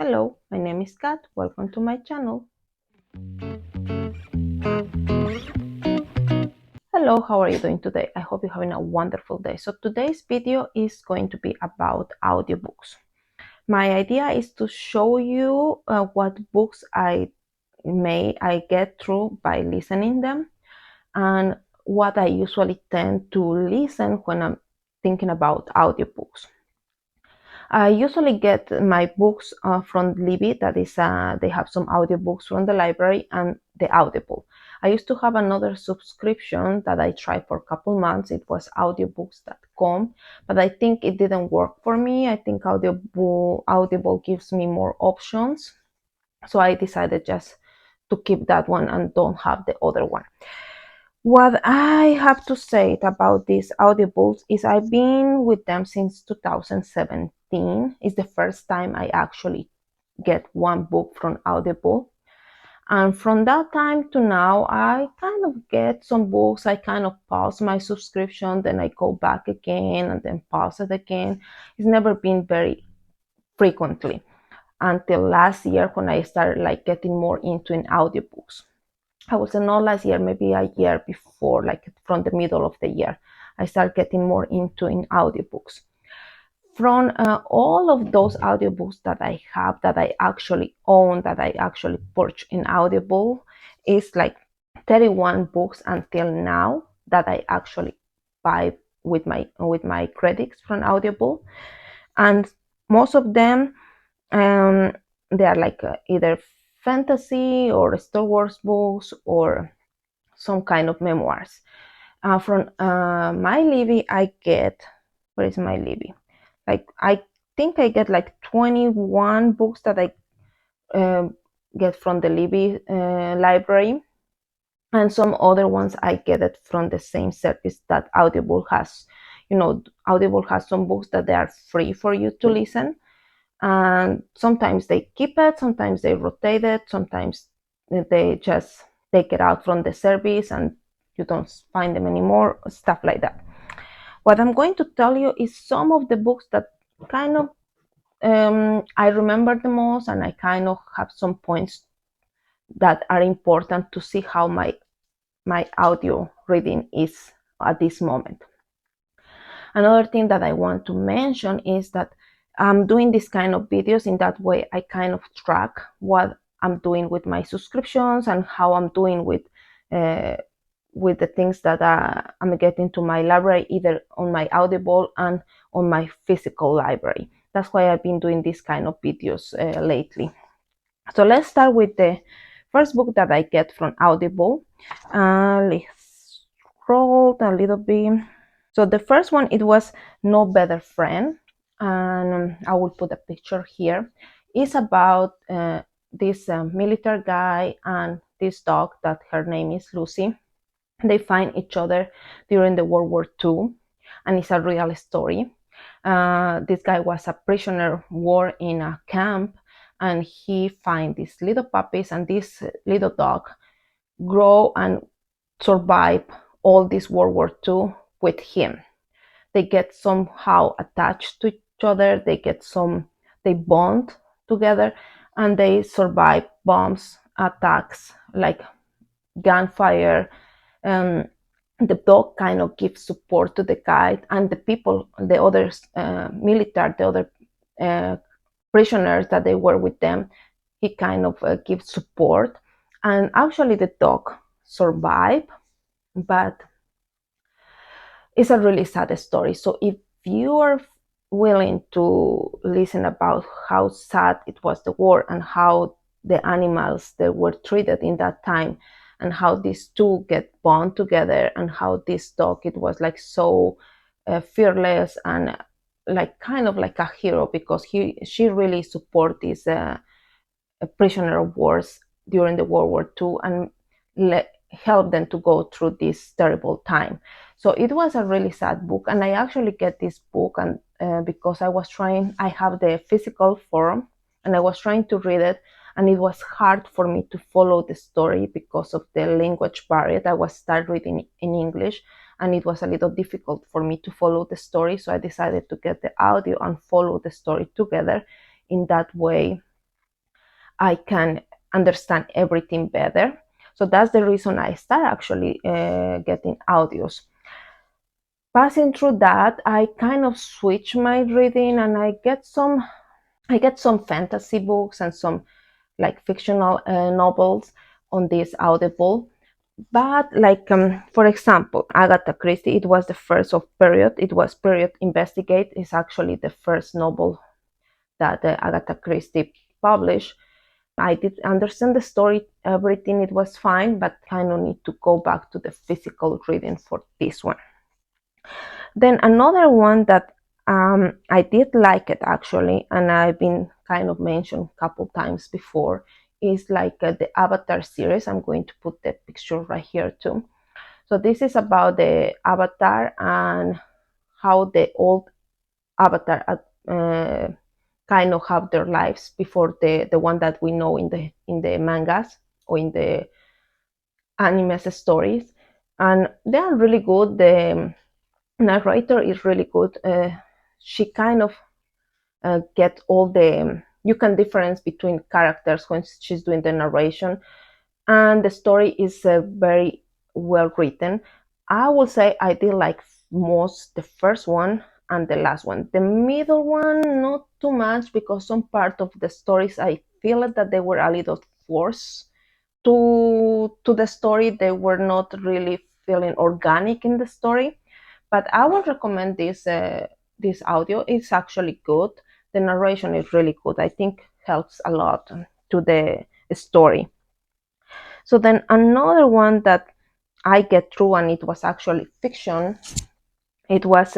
Hello, my name is Kat. Welcome to my channel. Hello, how are you doing today? I hope you're having a wonderful day. So today's video is going to be about audiobooks. My idea is to show you what books I get through by listening them and what I usually tend to listen when I'm thinking about audiobooks. I usually get my books from Libby. That is, they have some audiobooks from the library and the Audible. I used to have another subscription that I tried for a couple months. It was audiobooks.com, but I think it didn't work for me. I think Audible gives me more options. So I decided just to keep that one and don't have the other one. What I have to say about these audiobooks is I've been with them since 2017. It's the first time I actually get one book from Audible. And from that time to now, I kind of get some books. I kind of pause my subscription, then I go back again and then pause it again. It's never been very frequently until last year when I started getting more into in audiobooks. I would say not last year, maybe a year before, like from the middle of the year, I started getting more into in audiobooks. From all of those audiobooks that I have, that I actually own, that I actually purchased in Audible, is like 31 books until now that I actually buy with my credits from Audible, and most of them they are either fantasy or Star Wars books or some kind of memoirs. From my Libby, I get, where is my Libby? I think I get like 21 books that I get from the Libby library, and some other ones I get it from the same service that Audible has. Audible has some books that they are free for you to listen, and sometimes they keep it, sometimes they rotate it, sometimes they just take it out from the service and you don't find them anymore, stuff like that. What I'm going to tell you is some of the books that kind of I remember the most, and I kind of have some points that are important to see how my audio reading is at this moment. Another thing that I want to mention is that I'm doing this kind of videos. In that way, I kind of track what I'm doing with my subscriptions and how I'm doing with the things that I'm getting to my library, either on my Audible and on my physical library. That's why I've been doing this kind of videos lately. So let's start with the first book that I get from Audible. Let's scroll a little bit. So the first one, it was No Better Friend, and I will put a picture here. It's about this military guy and this dog that her name is Lucy. They find each other during the World War II, and it's a real story. This guy was a prisoner of war in a camp, and he find these little puppies, and this little dog grow and survive all this World War II with him. They get somehow attached to each other, they bond together, and they survive bombs, attacks, like gunfire. um, the dog kind of gives support to the guide, and the people, the other military, the other uh, prisoners that they were with them, he kind of gives support. And actually the dog survived, but it's a really sad story. So if you are willing to listen about how sad it was, the war, and how the animals that were treated in that time, and how these two get bond together, and how this dog, it was like so fearless and like kind of like a hero, because she really support these prisoner of wars during the World War II, and help them to go through this terrible time. So it was a really sad book, and I actually get this book, and because I have the physical form, and I was trying to read it, and it was hard for me to follow the story because of the language barrier. I was start reading in English, and it was a little difficult for me to follow the story. So I decided to get the audio and follow the story together. In that way, I can understand everything better. So that's the reason I start actually getting audios. Passing through that, I kind of switch my reading, and I get some fantasy books and some like fictional novels on this Audible. But like for example, Agatha Christie, it was the first of period. It was Period Investigate. It's actually the first novel that Agatha Christie published. I did understand the story, everything, it was fine, but kind of need to go back to the physical reading for this one. Then another one that I did like it actually, and I've been kind of mentioned a couple times before, is like the Avatar series. I'm going to put the picture right here too. So this is about the Avatar and how the old Avatar kind of have their lives before the one that we know in the mangas or in the anime stories, and they are really good. The narrator is really good. She kind of get all the you can difference between characters when she's doing the narration, and the story is very well written. I will say I did like most the first one and the last one. The middle one, not too much, because some part of the stories I feel that they were a little forced to the story. They were not really feeling organic in the story. But I would recommend this audio. It's actually good. The narration is really good. I think helps a lot to the story. So then another one that I get through, and it was actually fiction. It was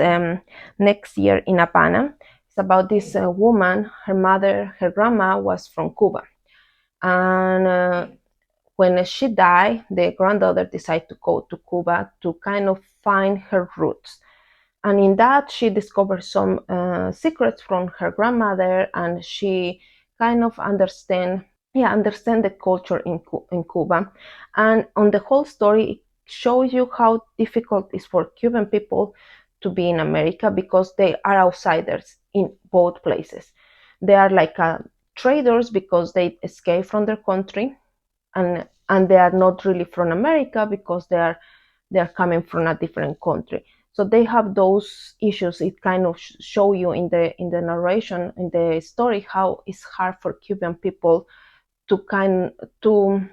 Next Year in Havana. It's about this woman. Her grandma was from Cuba, and when she died, the granddaughter decided to go to Cuba to kind of find her roots. And in that, she discovered some secrets from her grandmother, and she kind of understand the culture in Cuba. And on the whole story, it shows you how difficult it is for Cuban people to be in America, because they are outsiders in both places. They are like traders because they escape from their country, and they are not really from America because they are coming from a different country. So they have those issues. It kind of show you in the narration, in the story, how it's hard for Cuban people to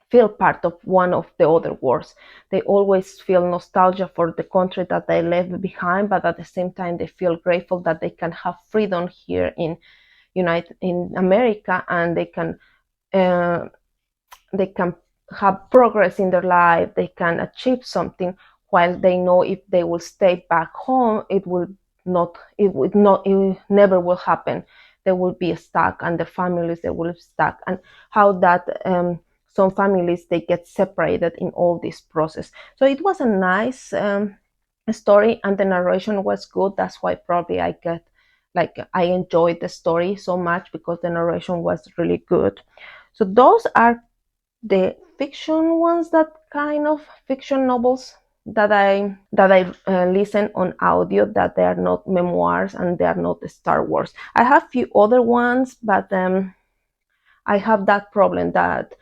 feel part of one of the other worlds. They always feel nostalgia for the country that they left behind, but at the same time they feel grateful that they can have freedom here in America, and uh, they can have progress in their life, they can achieve something, while they know if they will stay back home, it never will happen. They will be stuck, and their families, they will be stuck, and how that some families, they get separated in all this process. So it was a nice story, and the narration was good. That's why probably I enjoyed the story so much, because the narration was really good. So those are the fiction ones, that kind of fiction novels that I listen on audio, that they are not memoirs and they are not Star Wars. I have few other ones, but I have that problem that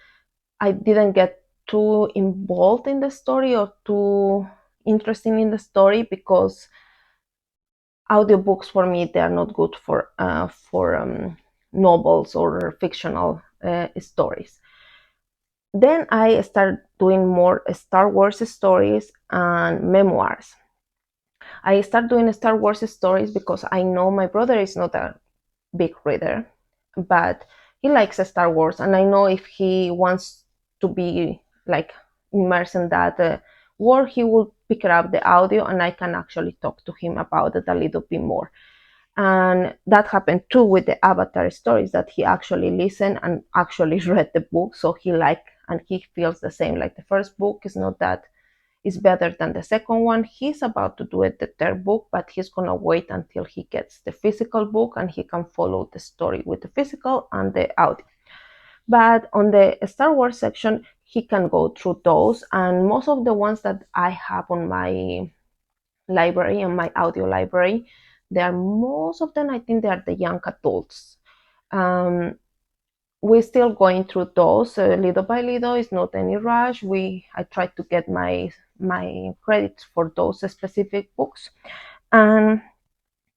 I didn't get too involved in the story or too interesting in the story, because audiobooks for me, they are not good for novels or fictional stories. Then I started doing more Star Wars stories and memoirs. I started doing Star Wars stories because I know my brother is not a big reader, but he likes Star Wars, and I know if he wants to be like immersed in that world, he will pick up the audio, and I can actually talk to him about it a little bit more. And that happened too with the Avatar stories, that he actually listened and actually read the book, so he liked, and he feels the same. Like, the first book is not that is better than the second one. He's about to do it the third book, but he's gonna wait until he gets the physical book, and he can follow the story with the physical and the audio. But on the Star Wars section, he can go through those, and most of the ones that I have on my library and my audio library, they are, most of them, I think they are the young adults. um, we're still going through those little by little. It's not any rush. I try to get my credits for those specific books. And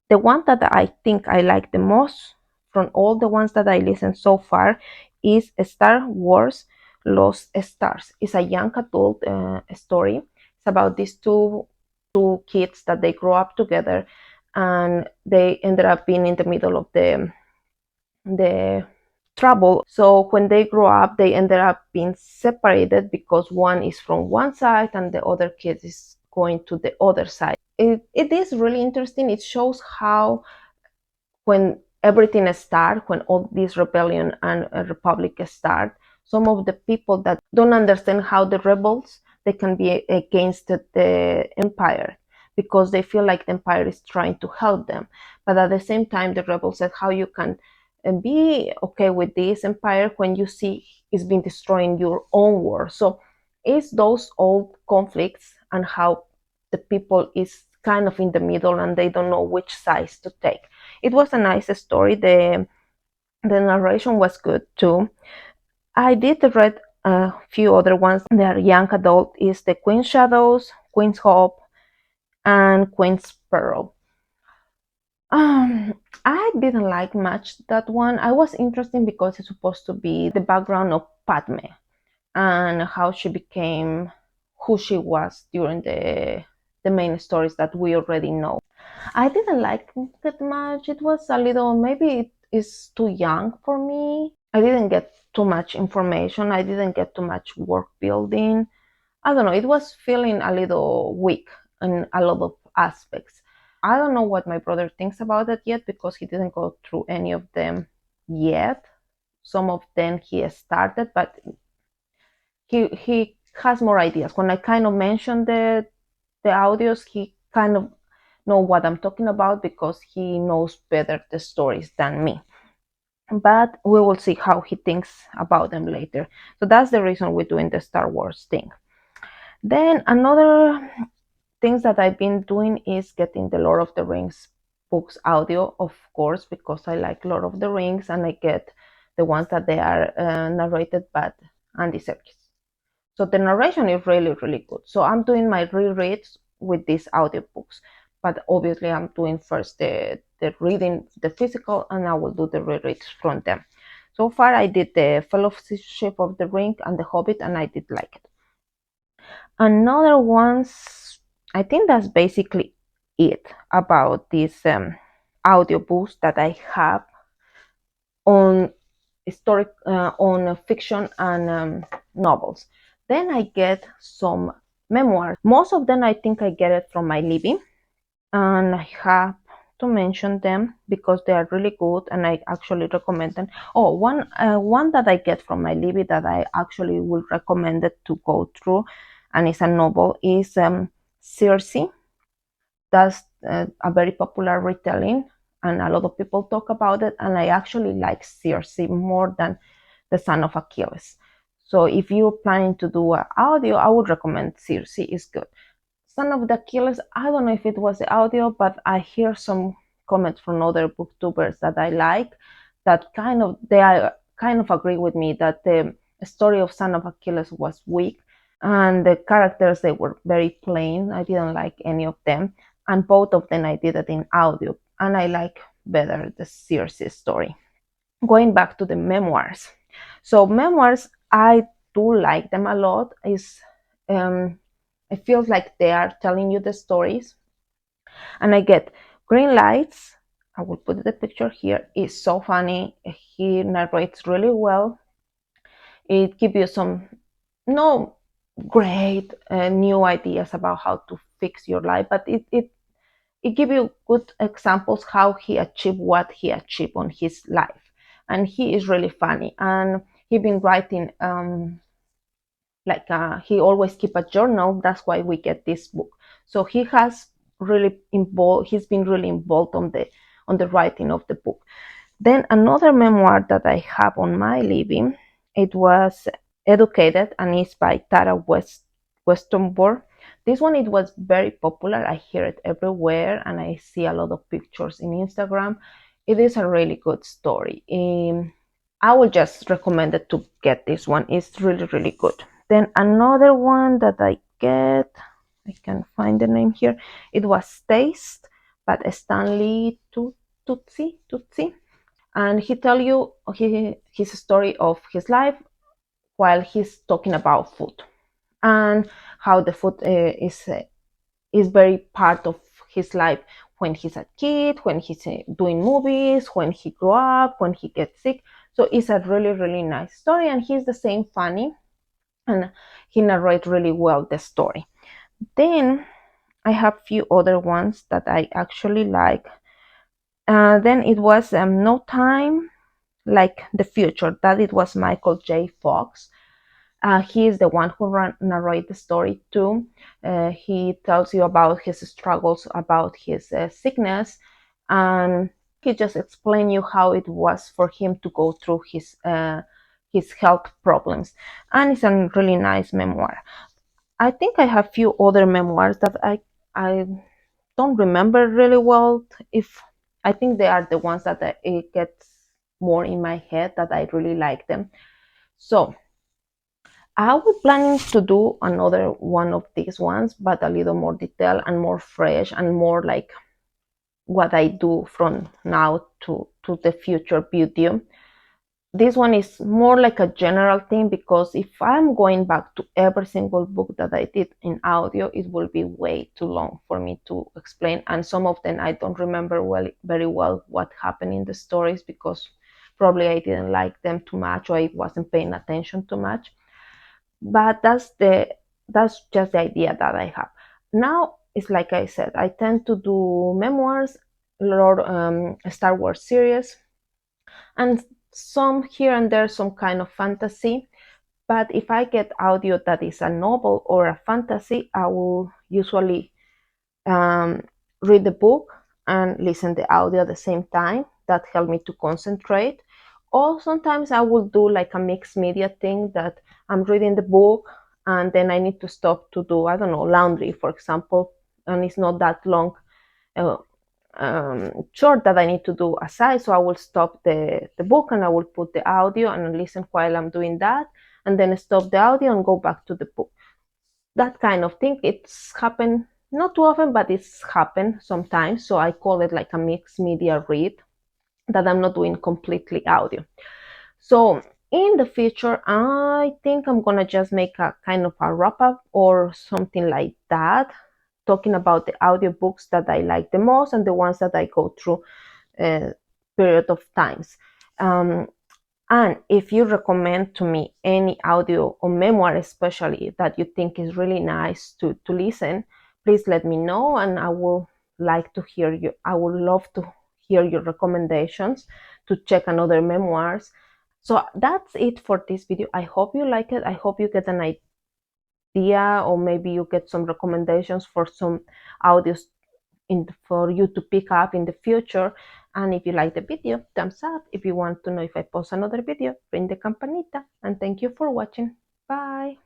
the one that I think I like the most from all the ones that I listened so far is Star Wars Lost Stars. It's a young adult story. It's about these two kids that they grow up together, and they ended up being in the middle of the trouble. So when they grow up, they ended up being separated because one is from one side and the other kid is going to the other side. It is really interesting. It shows how when everything started, when all this rebellion and republic start, some of the people that don't understand how the rebels they can be against the empire because they feel like the empire is trying to help them. But at the same time, the rebels said how you can be okay with this empire when you see it's been destroying your own world. So it's those old conflicts and how the people is kind of in the middle and they don't know which sides to take. It was a nice story. The narration was good too. I did read a few other ones. They are young adult. Is the Queen's Shadows, Queen's Hope, and Queen's Pearl. I didn't like much that one. I was interested because it's supposed to be the background of Padme and how she became who she was during the main stories that we already know. I didn't like it much. It was a little, maybe it is too young for me. I didn't get too much information. I didn't get too much work building. I don't know. It was feeling a little weak in a lot of aspects. I don't know what my brother thinks about it yet because he didn't go through any of them yet. Some of them he started, but he has more ideas. When I kind of mentioned the audios, he kind of know what I'm talking about because he knows better the stories than me. But we will see how he thinks about them later. So that's the reason we're doing the Star Wars thing. Then another things that I've been doing is getting the Lord of the Rings books audio, of course, because I like Lord of the Rings and I get the ones that they are narrated by Andy Serkis. So the narration is really, really good. So I'm doing my rereads with these audiobooks. But obviously I'm doing first the reading, the physical, and I will do the rereads from them. So far I did the Fellowship of the Ring and the Hobbit, and I did like it. Another ones, I think that's basically it about these audiobooks that I have on historic on fiction and novels. Then I get some memoirs. Most of them I think I get it from my Libby, and I have to mention them because they are really good and I actually recommend them. Oh, one that I get from my Libby that I actually will recommend it to go through, and it's a novel, is Circe. That's a very popular retelling and a lot of people talk about it, and I actually like Circe more than the Son of Achilles. So if you're planning to do an audio, I would recommend Circe. Is good. Son of the Achilles, I don't know if it was the audio, but I hear some comments from other booktubers that I like that kind of agree with me that the story of Son of Achilles was weak and the characters they were very plain. I didn't like any of them, and both of them I did it in audio, and I like better the Circe story. Going back to the memoirs, so memoirs I do like them a lot. Is it feels like they are telling you the stories, and I get green lights. I will put the picture here. It's so funny. He narrates really well. It gives you some no great new ideas about how to fix your life, but it gives you good examples how he achieved what he achieved on his life, and he is really funny. And he been writing he always keep a journal. That's why we get this book. So he has really involved. He's been really involved on the writing of the book. Then another memoir that I have on my living, it was Educated, and it's by Tara Westenborn. This one, it was very popular. I hear it everywhere and I see a lot of pictures in Instagram. It is a really good story. I will just recommend it to get this one. It's really, really good. Then another one that I get, I can find the name here. It was Taste, but Stanley Tutsi. And he tell you his story of his life while he's talking about food and how the food is very part of his life when he's a kid, when he's doing movies, when he grew up, when he gets sick. So it's a really, really nice story, and he's the same funny, and he narrates really well the story. Then I have few other ones that I actually like. Then it was No Time Like the Future. That it was Michael J. Fox. He is the one who narrates the story too. He tells you about his struggles, about his sickness, and he just explains you how it was for him to go through his health problems. And it's a really nice memoir. I think I have few other memoirs that I don't remember really well. If I think they are the ones that it gets more in my head that I really like them. So I was planning to do another one of these ones, but a little more detailed and more fresh and more like what I do from now to the future video. This one is more like a general thing because if I'm going back to every single book that I did in audio, it will be way too long for me to explain. And some of them I don't remember very well what happened in the stories because probably I didn't like them too much or I wasn't paying attention too much. But that's just the idea that I have. Now it's like I said, I tend to do memoirs, Star Wars series, and some here and there some kind of fantasy. But if I get audio that is a novel or a fantasy, I will usually um, read the book and listen the audio at the same time. That help me to concentrate. Or sometimes I will do like a mixed media thing that I'm reading the book and then I need to stop to do, I don't know, laundry, for example, and it's not that long. Uh, Short that I need to do aside. So I will stop the book and I will put the audio and listen while I'm doing that, and then stop the audio and go back to the book. That kind of thing. It's happened not too often, but it's happened sometimes. So I call it like a mixed media read that I'm not doing completely audio. So in the future, I think I'm gonna just make a kind of a wrap up or something like that, talking about the audiobooks that I like the most and the ones that I go through period of times. Um, and if you recommend to me any audio or memoir, especially that you think is really nice to listen, please let me know, and I will like to hear you. I would love to hear your recommendations to check another memoirs. So that's it for this video. I hope you like it. I hope you get an idea, or maybe you get some recommendations for some audios for you to pick up in the future. And if you like the video, thumbs up. If you want to know if I post another video, ring the campanita. And thank you for watching. Bye.